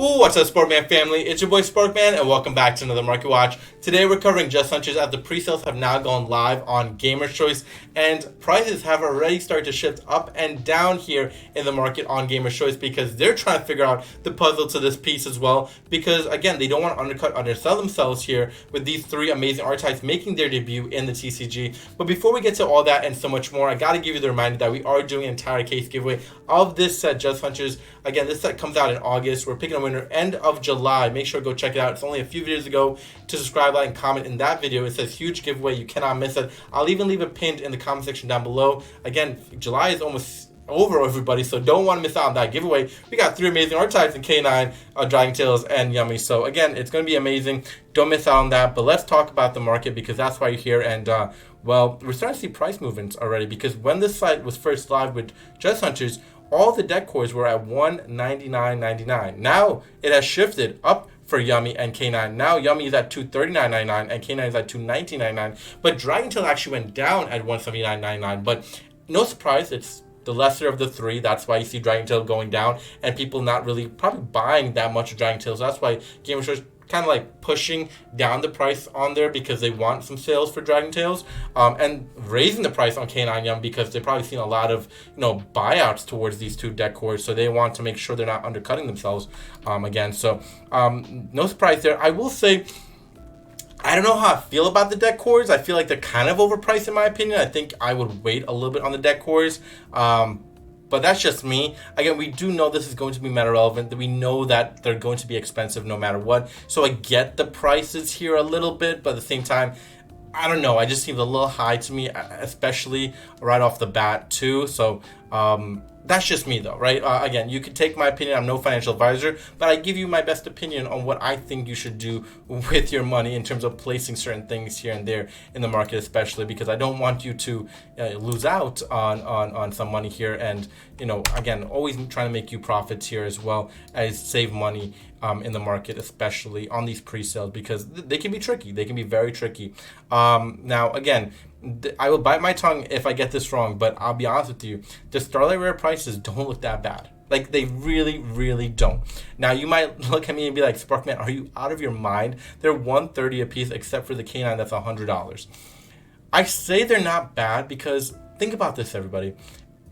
Ooh, what's up, Sparkman family? It's your boy Sparkman, and welcome back to another Market Watch. Today we're covering Just Hunches as the pre-sales have now gone live on Gamer's Choice, and prices have already started to shift up and down here in the market on Gamer's Choice because they're trying to figure out the puzzle to this piece as well. Because again, they don't want to undersell themselves here with these three amazing archetypes making their debut in the TCG. But before we get to all that and so much more, I gotta give you the reminder that we are doing an entire case giveaway of this set, Just Hunches. Again, this set comes out in August. We're picking a winner end of July. Make sure to go check it out. It's only a few videos ago. To subscribe, like, and comment in that video. It says huge giveaway. You cannot miss it. I'll even leave it pinned in the comment section down below. Again, July is almost over, everybody, so don't want to miss out on that giveaway. We got three amazing archetypes in K9, Dragon Tails, and Yummy. So again, it's going to be amazing. Don't miss out on that. But let's talk about the market because that's why you're here. And well, we're starting to see price movements already because when this site was first live with Just Hunters, all the deck cores were at $199.99. Now it has shifted up for Yummy and K9. Now Yummy is at $239.99 and K9 is at $219.99. But Dragon Tail actually went down at $179.99. But no surprise, it's the lesser of the three. That's why you see Dragon Tail going down and people not really probably buying that much of Dragon Tail. So that's why Game of Thrones kind of like pushing down the price on there because they want some sales for Dragon Tails, and raising the price on K9 Young because they've probably seen a lot of buyouts towards these two deck cores, so they want to make sure they're not undercutting themselves again. So no surprise there. I will say, I don't know how I feel about the deck cores. I feel like they're kind of overpriced in my opinion. I think I would wait a little bit on the deck cores. But that's just me. Again, we do know this is going to be meta relevant. That we know that they're going to be expensive no matter what. So I get the prices here a little bit, but at the same time, I don't know. I just seems a little high to me, especially right off the bat too. So that's just me though, right? Again, you can take my opinion. I'm no financial advisor, but I give you my best opinion on what I think you should do with your money in terms of placing certain things here and there in the market, especially because I don't want you to lose out on some money here. And again, always trying to make you profits here as well as save money in the market, especially on these pre-sales because they can be tricky. They can be very tricky. Now, again, I will bite my tongue if I get this wrong, but I'll be honest with you. The Starlight Rare prices don't look that bad. Like, they really, really don't. Now, you might look at me and be like, Sparkman, are you out of your mind? They're $130 a piece, except for the K9 that's $100. I say they're not bad because, think about this, everybody.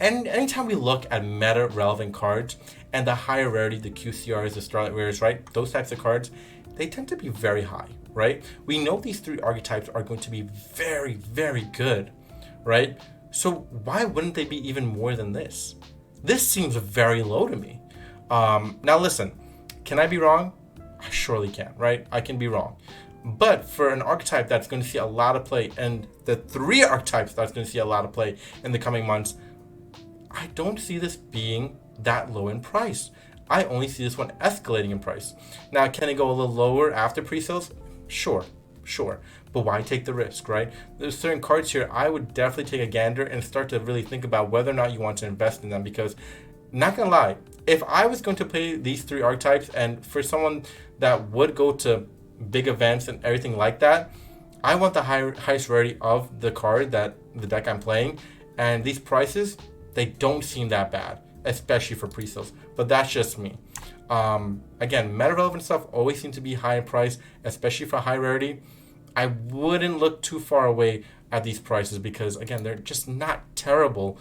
And anytime we look at meta-relevant cards and the higher rarity, the QCRs, the Starlight Rares, right? Those types of cards, they tend to be very high, right? We know these three archetypes are going to be very, very good, right? So why wouldn't they be even more than this? This seems very low to me. Now listen, can I be wrong? I surely can, right? I can be wrong. But for an archetype that's going to see a lot of play, and the three archetypes that's going to see a lot of play in the coming months, I don't see this being that low in price. I only see this one escalating in price. Now, can it go a little lower after pre-sales? Sure. But why take the risk, right? There's certain cards here I would definitely take a gander and start to really think about whether or not you want to invest in them because, not gonna lie, if I was going to play these three archetypes and for someone that would go to big events and everything like that, I want the highest rarity of the card that the deck I'm playing, and these prices, they don't seem that bad, especially for pre-sales, but that's just me. Again, meta-relevant stuff always seems to be high in price, especially for high rarity. I wouldn't look too far away at these prices because, again, they're just not terrible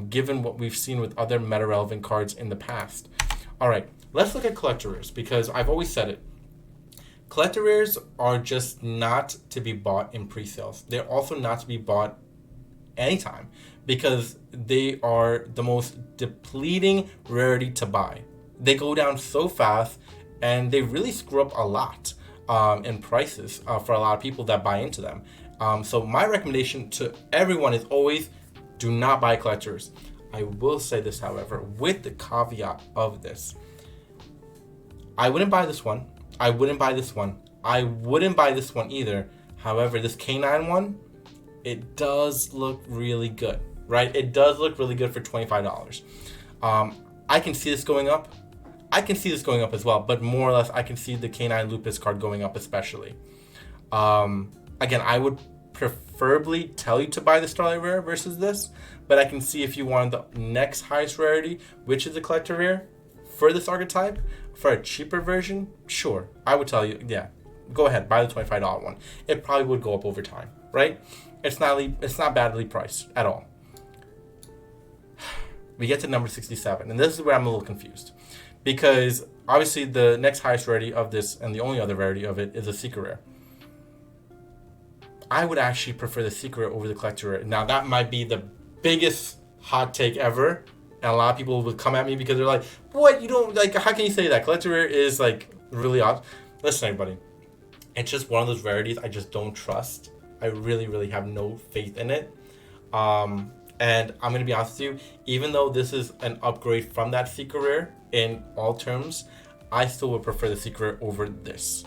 given what we've seen with other meta-relevant cards in the past. All right, let's look at collector rares because I've always said it. Collector rares are just not to be bought in pre-sales. They're also not to be bought anytime because they are the most depleting rarity to buy. They go down so fast and they really screw up a lot in prices for a lot of people that buy into them. So my recommendation to everyone is always do not buy collectors. I will say this, however, with the caveat of this. I wouldn't buy this one. I wouldn't buy this one. I wouldn't buy this one either. However, this K9 one, it does look really good, right? It does look really good for $25. I can see this going up. I can see this going up as well, but more or less I can see the K9 Lupus card going up especially. Again, I would preferably tell you to buy the Starlight Rare versus this, but I can see if you want the next highest rarity, which is the Collector Rare, prefer this archetype for a cheaper version, sure, I would tell you, yeah, go ahead, buy the $25 one. It probably would go up over time, right? It's not badly priced at all. We get to number 67, and this is where I'm a little confused, because obviously the next highest rarity of this, and the only other rarity of it, is a secret rare. I would actually prefer the secret rare over the collector rare. Now that might be the biggest hot take ever, and a lot of people would come at me because they're like, what, you don't, like, how can you say that? Collector rare is, like, really odd. Listen, everybody, it's just one of those rarities I just don't trust. I really, really have no faith in it. And I'm going to be honest with you, even though this is an upgrade from that secret rare in all terms, I still would prefer the secret rare over this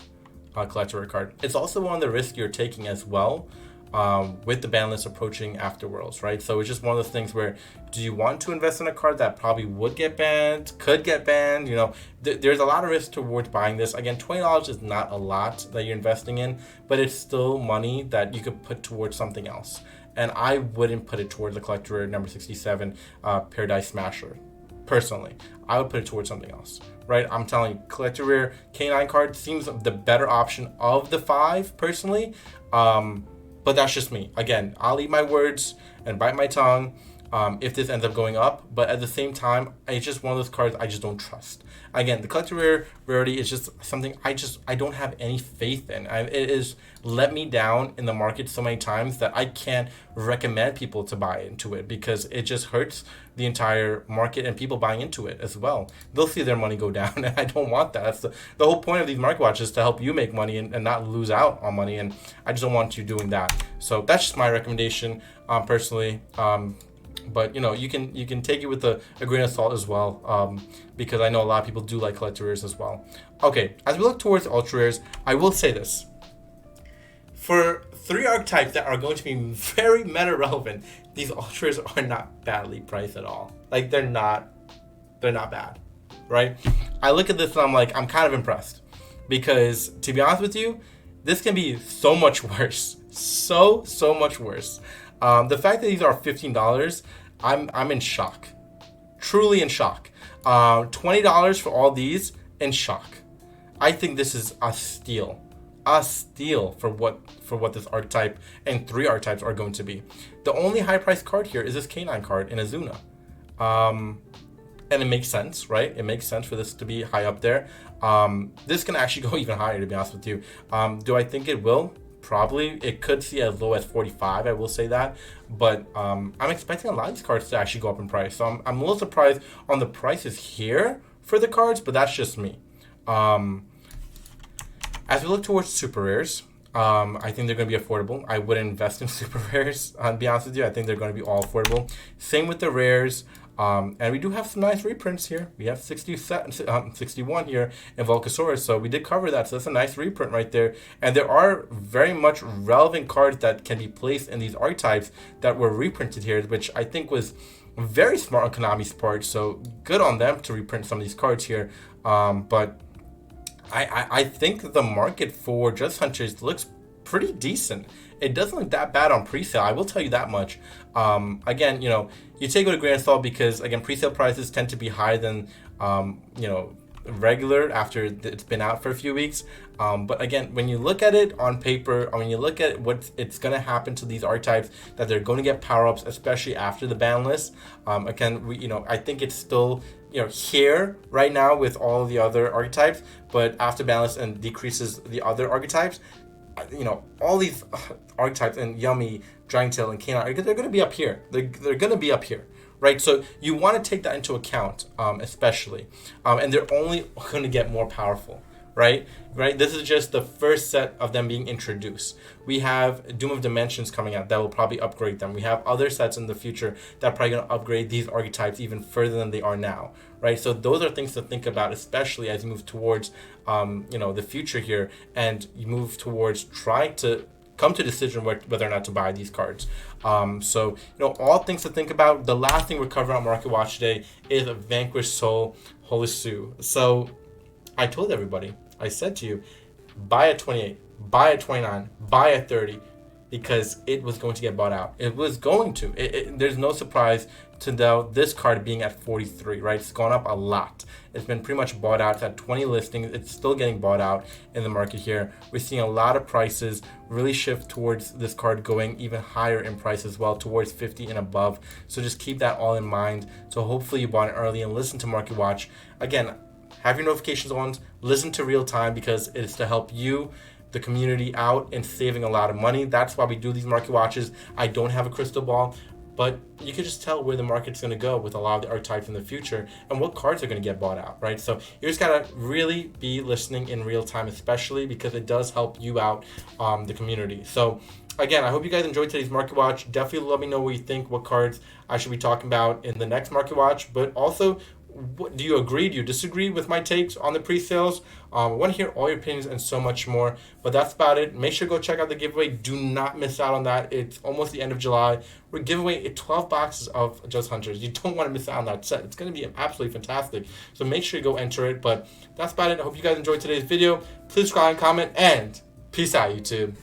collector rare card. It's also one of the risks you're taking as well, with the ban list approaching afterwards, right? So it's just one of those things where, do you want to invest in a card that probably would get banned, could get banned? You know, there's a lot of risk towards buying this. Again, $20 is not a lot that you're investing in, but it's still money that you could put towards something else. And I wouldn't put it towards the collector rare number 67 Paradise Smasher. Personally, I would put it towards something else, right? I'm telling you, collector rare K9 card seems the better option of the 5 personally. But that's just me. Again, I'll eat my words and bite my tongue if this ends up going up. But at the same time, it's just one of those cards I just don't trust. Again, the collector rare rarity is just something I don't have any faith in. It has let me down in the market so many times that I can't recommend people to buy into it, because it just hurts the entire market and people buying into it as well. They'll see their money go down, and I don't want that. That's the whole point of these market watches, to help you make money and not lose out on money, and I just don't want you doing that. So that's just my recommendation personally. But you know, you can take it with a grain of salt as well, because I know a lot of people do like collector rares as well. Okay, as we look towards ultra rares, I will say this: for 3 archetypes that are going to be very meta relevant, these ultra rares are not badly priced at all. Like, they're not bad, right? I look at this and I'm like, I'm kind of impressed, because to be honest with you, this can be so much worse, so much worse. The fact that these are $15, I'm in shock, truly in shock. $20 for all these, in shock. I think this is a steal for what this archetype and 3 archetypes are going to be. The only high priced card here is this K9 card in Azuna, and it makes sense, right? It makes sense for this to be high up there. This can actually go even higher, to be honest with you. Do I think it will? Probably. It could see as low as 45, I will say that, but I'm expecting a lot of these cards to actually go up in price, so I'm a little surprised on the prices here for the cards, but that's just me. As we look towards super rares, I think they're going to be affordable. I wouldn't invest in super rares, to be honest with you. I think they're going to be all affordable. Same with the rares. And we do have some nice reprints here. We have 61 here in Volcasaurus, so we did cover that, so that's a nice reprint right there. And there are very much relevant cards that can be placed in these archetypes that were reprinted here, which I think was very smart on Konami's part, so good on them to reprint some of these cards here. But I think the market for Just Hunters looks pretty decent. It doesn't look that bad on pre-sale, I will tell you that much. Again, you know, you take it with a grain of salt, because again, pre-sale prices tend to be higher than you know, regular after it's been out for a few weeks. But again, when you look at it on paper, or when you look at what it's going to happen to these archetypes, that they're going to get power-ups, especially after the ban list. Again, you know, I think it's still, you know, here right now with all the other archetypes, but after ban list and decreases the other archetypes, you know, all these archetypes and Yummy, Dragontail, and Canine, they're going to be up here. They're going to be up here, right? So you want to take that into account, especially. And they're only going to get more powerful, right? This is just the first set of them being introduced. We have Doom of Dimensions coming out that will probably upgrade them. We have other sets in the future that are probably going to upgrade these archetypes even further than they are now, right? So those are things to think about, especially as you move towards, you know, the future here, and you move towards trying to come to a decision whether or not to buy these cards. So, you know, all things to think about. The last thing we're covering on Market Watch today is Vanquished Soul Holosu. So I told everybody, I said to you, buy at 28, buy at 29, buy at 30, because it was going to get bought out. It was going to. There's no surprise to now this card being at 43, right? It's gone up a lot. It's been pretty much bought out. It's at 20 listings. It's still getting bought out in the market here. We're seeing a lot of prices really shift towards this card going even higher in price as well, towards 50 and above. So just keep that all in mind. So hopefully you bought it early and listen to Market Watch. Again, have your notifications on, listen to real time, because it's to help you, the community, out and saving a lot of money. That's why we do these market watches. I don't have a crystal ball, but you can just tell where the market's going to go with a lot of the archetypes in the future and what cards are going to get bought out, right? So you just got to really be listening in real time, especially because it does help you out, the community. So again, I hope you guys enjoyed today's Market Watch. Definitely let me know what you think, what cards I should be talking about in the next Market Watch, but also, do you agree? Do you disagree with my takes on the pre-sales? I want to hear all your opinions and so much more. But that's about it. Make sure to go check out the giveaway. Do not miss out on that. It's almost the end of July. We're giving away 12 boxes of Just Hunters. You don't want to miss out on that set. It's going to be absolutely fantastic. So make sure you go enter it. But that's about it. I hope you guys enjoyed today's video. Please subscribe and comment. And peace out, YouTube.